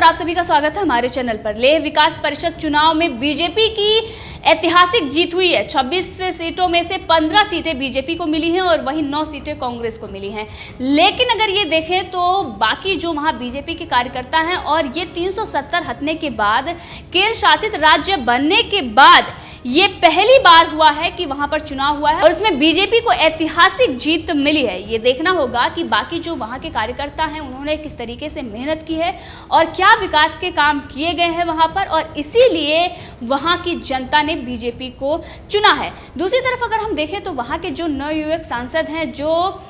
आप सभी का स्वागत है हमारे चैनल पर। लेह विकास परिषद चुनाव में बीजेपी की ऐतिहासिक जीत हुई है। 26 सीटों में से 15 सीटें बीजेपी को मिली हैं और वहीं 9 सीटें कांग्रेस को मिली हैं। लेकिन अगर ये देखें तो बाकी जो वहां बीजेपी के कार्यकर्ता हैं और ये 370 हटने के बाद केंद्र शासित राज्य बनने के बाद ये पहली बार हुआ है कि वहां पर चुनाव हुआ है और उसमें बीजेपी को ऐतिहासिक जीत मिली है। ये देखना होगा कि बाकी जो वहां के कार्यकर्ता हैं उन्होंने किस तरीके से मेहनत की है और क्या विकास के काम किए गए हैं वहां पर, और इसीलिए वहां की जनता ने बीजेपी को चुना है। दूसरी तरफ अगर हम देखें तो वहां के जो नवयुवक सांसद हैं जो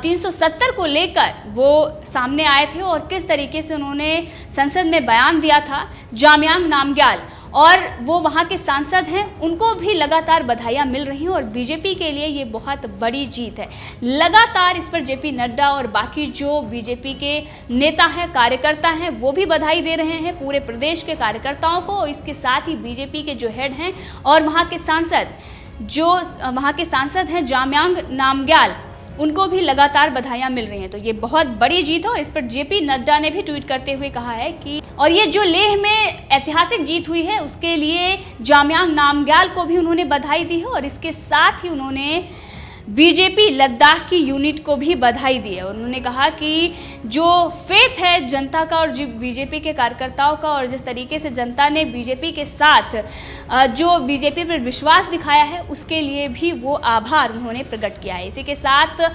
370 को लेकर वो सामने आए थे और किस तरीके से उन्होंने संसद में बयान दिया था, जामयांग नामग्याल और वो वहाँ के सांसद हैं, उनको भी लगातार बधाइयाँ मिल रही हैं और बीजेपी के लिए ये बहुत बड़ी जीत है। लगातार इस पर जेपी नड्डा और बाकी जो बीजेपी के नेता हैं, कार्यकर्ता हैं, वो भी बधाई दे रहे हैं पूरे प्रदेश के कार्यकर्ताओं को। इसके साथ ही बीजेपी के जो हेड हैं और वहाँ के सांसद हैं जामयांग नामग्याल, उनको भी लगातार बधाइयां मिल रही हैं। तो ये बहुत बड़ी जीत है और इस पर जेपी नड्डा ने भी ट्वीट करते हुए कहा है कि और ये जो लेह में ऐतिहासिक जीत हुई है उसके लिए जामयांग नामग्याल को भी उन्होंने बधाई दी है और इसके साथ ही उन्होंने बीजेपी लद्दाख की यूनिट को भी बधाई दी है। और उन्होंने कहा कि जो फेथ है जनता का और बीजेपी के कार्यकर्ताओं का और जिस तरीके से जनता ने बीजेपी के साथ जो बीजेपी पर विश्वास दिखाया है उसके लिए भी वो आभार उन्होंने प्रकट किया है। इसी के साथ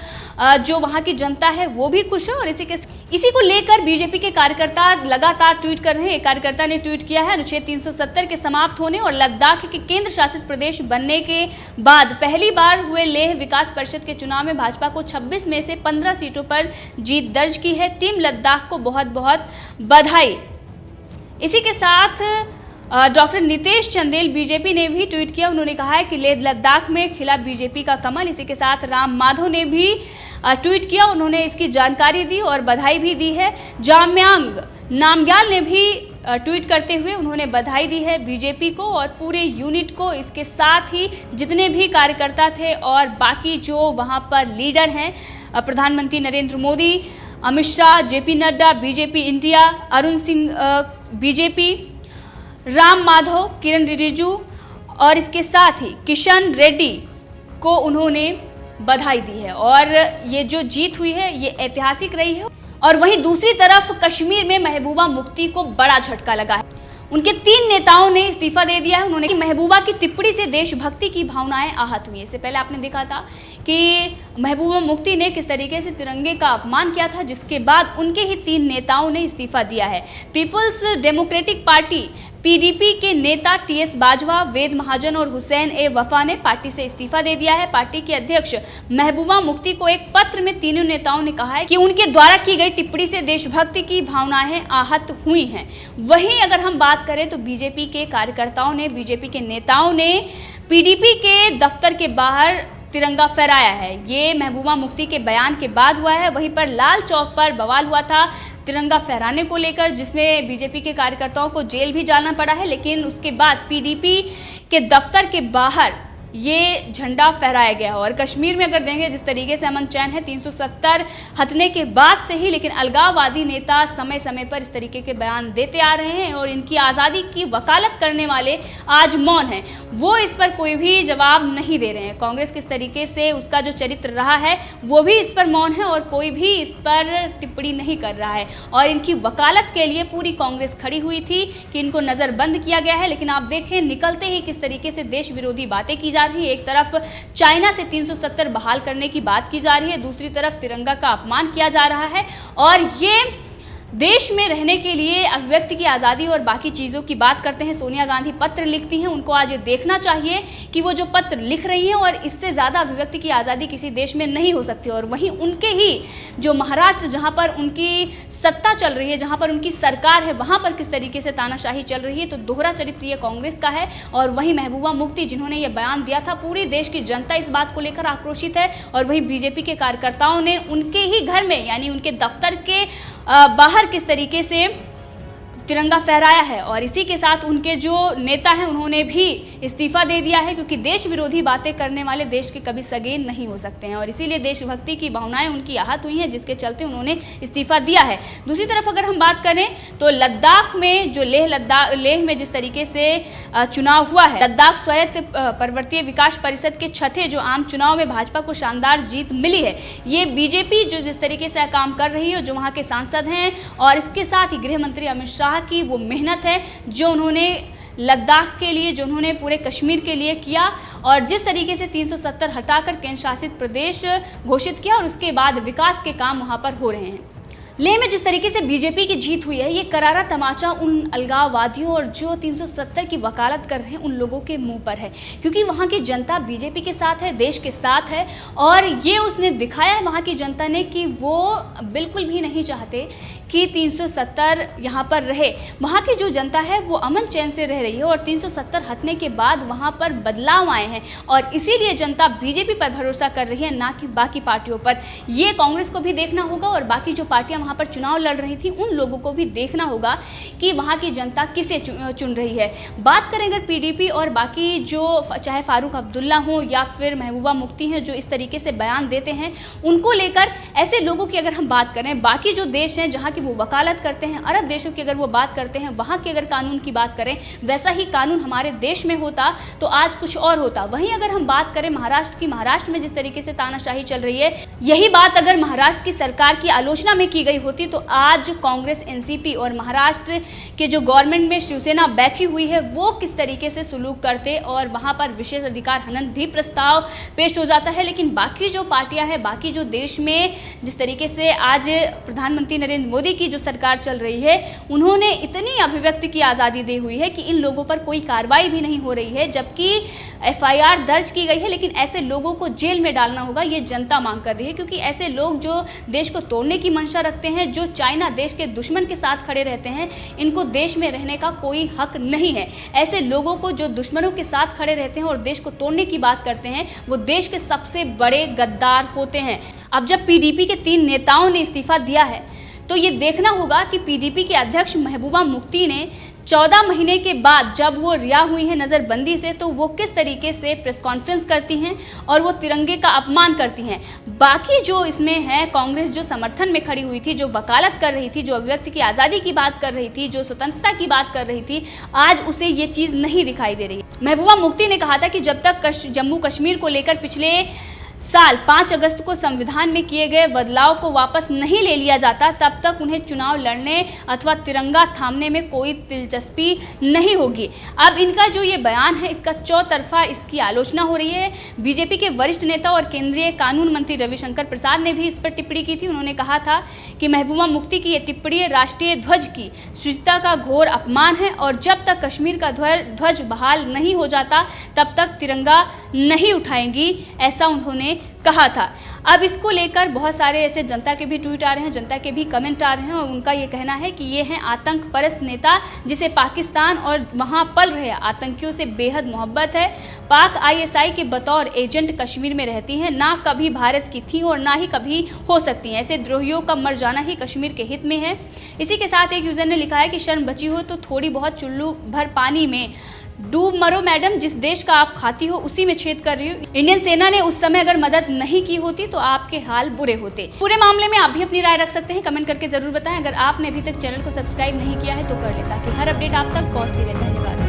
जो वहाँ की जनता है वो भी खुश है और इसी को लेकर बीजेपी के कार्यकर्ता लगातार ट्वीट कर रहे हैं। एक कार्यकर्ता ने ट्वीट किया है, अनुच्छेद 370 के समाप्त होने और लद्दाख के केंद्र शासित प्रदेश बनने के बाद पहली बार हुए लेह विकास परिषद के चुनाव में भाजपा को 26 में से 15 सीटों पर जीत दर्ज की है। टीम लद्दाख को बहुत बहुत बधाई। इसी के साथ डॉक्टर नितेश चंदेल बीजेपी ने भी ट्वीट किया। उन्होंने कहा है कि लेह लद्दाख में खिला बीजेपी का कमल। इसी के साथ राम माधव ने भी ट्वीट किया, उन्होंने इसकी जानकारी दी और बधाई भी दी है। जामयांग नामग्याल ने भी ट्वीट करते हुए उन्होंने बधाई दी है बीजेपी को और पूरे यूनिट को। इसके साथ ही जितने भी कार्यकर्ता थे और बाकी जो वहां पर लीडर हैं, प्रधानमंत्री Narendra Modi, Amit Shah, JP Nadda, BJP India, Arun Singh BJP, Ram Madhav, Kiran Rijiju और इसके साथ ही किशन रेड्डी को उन्होंने बधाई दी है और ये जो जीत हुई है ये ऐतिहासिक रही है। और वहीं दूसरी तरफ कश्मीर में महबूबा मुफ्ती को बड़ा झटका लगा है। उनके 3 नेताओं ने इस्तीफा दे दिया है। उन्होंने कि महबूबा की टिप्पणी से देशभक्ति की भावनाएं आहत हुई। इससे पहले आपने देखा था कि महबूबा मुफ्ती ने किस तरीके से तिरंगे का अपमान किया था, जिसके बाद उनके ही 3 नेताओं ने इस्तीफा दिया है। पीपुल्स डेमोक्रेटिक पार्टी पीडीपी के नेता टीएस बाजवा, वेद महाजन और हुसैन ए वफा ने पार्टी से इस्तीफा दे दिया है। पार्टी की अध्यक्ष महबूबा मुफ्ती को एक पत्र में तीनों नेताओं ने कहा है कि उनके द्वारा की गई टिप्पणी से देशभक्ति की भावनाएं आहत हुई हैं। वहीं अगर हम बात करें तो बीजेपी के कार्यकर्ताओं ने, बीजेपी के नेताओं ने पीडीपी के दफ्तर के बाहर तिरंगा फहराया है। ये महबूबा मुफ्ती के बयान के बाद हुआ है। वहीं पर लाल चौक पर बवाल हुआ था तिरंगा फहराने को लेकर, जिसमें बीजेपी के कार्यकर्ताओं को जेल भी जाना पड़ा है। लेकिन उसके बाद पीडीपी के दफ्तर के बाहर ये झंडा फहराया गया। और कश्मीर में अगर देंगे जिस तरीके से अमन चैन है 370 हटने के बाद से ही, लेकिन अलगाववादी नेता समय समय पर इस तरीके के बयान देते आ रहे हैं और इनकी आज़ादी की वकालत करने वाले आज मौन हैं। वो इस पर कोई भी जवाब नहीं दे रहे हैं। कांग्रेस किस तरीके से उसका जो चरित्र रहा है वो भी इस पर मौन है और कोई भी इस पर टिप्पणी नहीं कर रहा है। और इनकी वकालत के लिए पूरी कांग्रेस खड़ी हुई थी कि इनको नज़रबंद किया गया है। लेकिन आप देखें निकलते ही किस तरीके से देश विरोधी बातें की जा रही है। एक तरफ चाइना से 370 बहाल करने की बात की जा रही है, दूसरी तरफ तिरंगा का अपमान किया जा रहा है। और ये देश में रहने के लिए अभिव्यक्ति की आज़ादी और बाकी चीज़ों की बात करते हैं। सोनिया गांधी पत्र लिखती हैं, उनको आज ये देखना चाहिए कि वो जो पत्र लिख रही हैं और इससे ज़्यादा अभिव्यक्ति की आज़ादी किसी देश में नहीं हो सकती। और वहीं उनके ही जो महाराष्ट्र, जहाँ पर उनकी सत्ता चल रही है, जहाँ पर उनकी सरकार है, वहाँ पर किस तरीके से तानाशाही चल रही है। तो दोहरा चरित्र ये कांग्रेस का है। और वहीं महबूबा मुफ्ती जिन्होंने ये बयान दिया था, पूरी देश की जनता इस बात को लेकर आक्रोशित है। और वहीं बीजेपी के कार्यकर्ताओं ने उनके ही घर में, यानी उनके दफ्तर के बाहर किस तरीके से तिरंगा फहराया है और इसी के साथ उनके जो नेता हैं उन्होंने भी इस्तीफा दे दिया है, क्योंकि देश विरोधी बातें करने वाले देश के कभी सगे नहीं हो सकते हैं और इसीलिए देशभक्ति की भावनाएं उनकी आहत हुई हैं, जिसके चलते उन्होंने इस्तीफा दिया है। दूसरी तरफ अगर हम बात करें तो लद्दाख में जो लेह में जिस तरीके से चुनाव हुआ है, लद्दाख स्वायत्त पर्वतीय विकास परिषद के छठे जो आम चुनाव में भाजपा को शानदार जीत मिली है। ये बीजेपी जो जिस तरीके से काम कर रही है, जो वहाँ के सांसद हैं और इसके साथ ही गृह मंत्री अमित शाह की वो मेहनत है जो उन्होंने लद्दाख के लिए, जो उन्होंने पूरे कश्मीर के लिए किया और जिस तरीके से 370 हटाकर केंद्र शासित प्रदेश घोषित किया और उसके बाद विकास के काम वहां पर हो रहे हैं। लेह में जिस तरीके से बीजेपी की जीत हुई है, ये करारा तमाचा उन अलगाववादियों और जो 370 की वकालत कर रहे हैं उन लोगों के मुंह पर है, क्योंकि वहाँ की जनता बीजेपी के साथ है, देश के साथ है और ये उसने दिखाया है वहाँ की जनता ने कि वो बिल्कुल भी नहीं चाहते कि 370 यहाँ पर रहे। वहाँ की जो जनता है वो अमन चैन से रह रही है और 370 हटने के बाद वहाँ पर बदलाव आए हैं और इसीलिए जनता बीजेपी पर भरोसा कर रही है, ना कि बाकी पार्टियों पर। ये कांग्रेस को भी देखना होगा और बाकी जो पार्टियां वहाँ पर चुनाव लड़ रही थी उन लोगों को भी देखना होगा कि वहाँ की जनता किसे चुन रही है। बात करें अगर पीडीपी और बाकी जो चाहे फारूक अब्दुल्ला हो या फिर महबूबा मुफ्ती हैं जो इस तरीके से बयान देते हैं, उनको लेकर ऐसे लोगों की अगर हम बात करें, बाकी जो देश हैं जहाँ वो वकालत करते हैं, अरब देशों की अगर वो बात करते हैं, वहाँ के अगर कानून की बात करें, वैसा ही कानून हमारे देश में होता तो आज कुछ और होता। वहीं अगर हम बात करें महाराष्ट्र की, महाराष्ट्र में जिस तरीके से तानाशाही चल रही है, यही बात अगर महाराष्ट्र की सरकार की आलोचना में की गई होती तो आज कांग्रेस, एनसीपी और महाराष्ट्र के जो गवर्नमेंट में शिवसेना बैठी हुई है वो किस तरीके से सुलूक करते और वहाँ पर विशेष अधिकार हनन भी प्रस्ताव पेश हो जाता है। लेकिन बाकी जो पार्टियां हैं, बाकी जो देश में जिस तरीके से आज प्रधानमंत्री नरेंद्र मोदी की जो सरकार चल रही है, उन्होंने इतनी अभिव्यक्ति की आजादी दी हुई है कि इन लोगों पर कोई कार्रवाई भी नहीं हो रही है, जबकि एफआईआर दर्ज की गई है। लेकिन ऐसे लोगों को जेल में डालना होगा, ये जनता मांग कर रही है, क्योंकि ऐसे लोग जो देश को तोड़ने की मंशा रखते हैं, जो चाइना देश के दुश्मन के साथ खड़े रहते हैं, इनको देश में रहने का कोई हक नहीं है। ऐसे लोगों को जो दुश्मनों के साथ खड़े रहते हैं और देश को तोड़ने की बात करते हैं, वो देश के सबसे बड़े गद्दार होते हैं। अब जब पीडीपी के 3 नेताओं ने इस्तीफा दिया है तो ये देखना होगा कि पीडीपी के अध्यक्ष महबूबा मुफ्ती ने 14 महीने के बाद जब वो रिहा हुई हैं नज़रबंदी से, तो वो किस तरीके से प्रेस कॉन्फ्रेंस करती हैं और वो तिरंगे का अपमान करती हैं। बाकी जो इसमें है, कांग्रेस जो समर्थन में खड़ी हुई थी, जो वकालत कर रही थी, जो अभिव्यक्ति की आज़ादी की बात कर रही थी, जो स्वतंत्रता की बात कर रही थी, आज उसे ये चीज़ नहीं दिखाई दे रही। महबूबा मुफ्ती ने कहा था कि जब तक जम्मू कश्मीर को लेकर पिछले साल 5 अगस्त को संविधान में किए गए बदलाव को वापस नहीं ले लिया जाता, तब तक उन्हें चुनाव लड़ने अथवा तिरंगा थामने में कोई दिलचस्पी नहीं होगी। अब इनका जो ये बयान है, इसका चौतरफा इसकी आलोचना हो रही है। बीजेपी के वरिष्ठ नेता और केंद्रीय कानून मंत्री रविशंकर प्रसाद ने भी इस पर टिप्पणी की थी। उन्होंने कहा था कि महबूबा मुफ्ती की ये टिप्पणी राष्ट्रीय ध्वज की शुचिता का घोर अपमान है और जब तक कश्मीर का ध्वज बहाल नहीं हो जाता तब तक तिरंगा नहीं उठाएंगी, ऐसा उन्होंने कहा था। अब इसको लेकर बहुत सारे ऐसे जनता के भी ट्वीट आ रहे हैं, जनता के भी कमेंट आ रहे हैं और उनका ये कहना है कि ये हैं आतंक परस्त नेता जिसे पाकिस्तान और वहाँ पल रहे आतंकियों से बेहद मोहब्बत है। पाक आईएसआई के बतौर एजेंट कश्मीर में रहती हैं, ना कभी भारत की थी और ना ही कभी हो सकती हैं। ऐसे द्रोहियों का मर जाना ही कश्मीर के हित में है। इसी के साथ एक यूजर ने लिखा है कि शर्म बची हो तो थोड़ी बहुत चुल्लू भर पानी में डूब मरो मैडम, जिस देश का आप खाती हो उसी में छेद कर रही हो। इंडियन सेना ने उस समय अगर मदद नहीं की होती तो आपके हाल बुरे होते। पूरे मामले में आप भी अपनी राय रख सकते हैं, कमेंट करके जरूर बताएं। अगर आपने अभी तक चैनल को सब्सक्राइब नहीं किया है तो कर ले, ताकि हर अपडेट आप तक पहुंचती रहे। धन्यवाद।